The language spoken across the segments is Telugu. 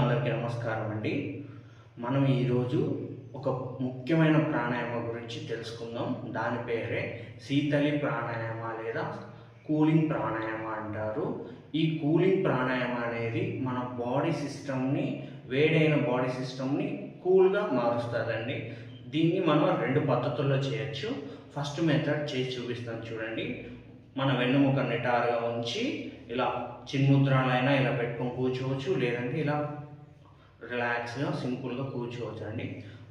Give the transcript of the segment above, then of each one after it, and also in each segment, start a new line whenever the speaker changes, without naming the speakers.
అందరికీ నమస్కారం అండి. మనం ఈరోజు ఒక ముఖ్యమైన ప్రాణాయామం గురించి తెలుసుకుందాం. దాని పేరే శీతలి ప్రాణాయామ లేదా కూలింగ్ ప్రాణాయామ అంటారు. ఈ కూలింగ్ ప్రాణాయామ అనేది మన బాడీ సిస్టమ్ని, వేడైన బాడీ సిస్టమ్ని కూల్గా మారుస్తుందండి. దీన్ని మనం రెండు పద్ధతుల్లో చేయొచ్చు. ఫస్ట్ మెథడ్ చేసి చూపిస్తాను చూడండి. మన వెన్నుముక నిటారుగా ఉంచి ఇలా చిన్ముద్రాలైనా ఇలా పెట్టుకొని కూర్చోవచ్చు, లేదంటే ఇలా రిలాక్స్గా సింపుల్గా కూర్చోవచ్చు అండి.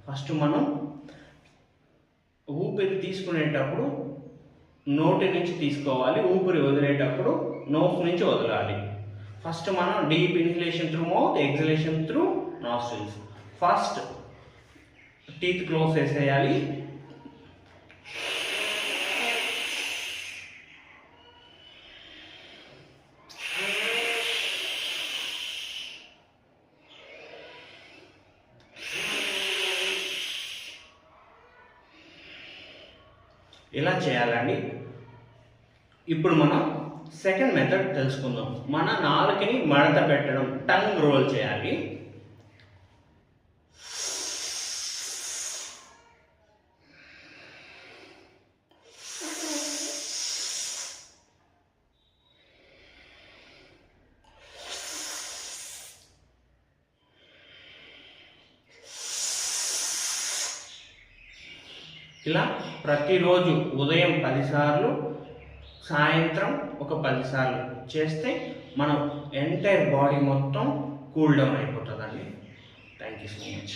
ఫస్ట్ మనం ఊపిరి తీసుకునేటప్పుడు నోటి నుంచి తీసుకోవాలి, ఊపిరి వదిలేటప్పుడు నోస్ నుంచి వదలాలి. ఫస్ట్ మనం deep inhalation through mouth, exhalation through nostrils. First teeth close చేసేయాలి. ఇలా చేయాలండి. ఇప్పుడు మనం సెకండ్ మెథడ్ తెలుసుకుందాం. మన నాలుకని మడత పెట్టడం, టంగ్ రోల్ చేయాలి. ఇలా ప్రతిరోజు ఉదయం 10 సార్లు, సాయంత్రం ఒక 10 సార్లు చేస్తే మన ఎంటైర్ బాడీ మొత్తం కూల్ డౌన్ అయిపోతుందండి. Thank you so much.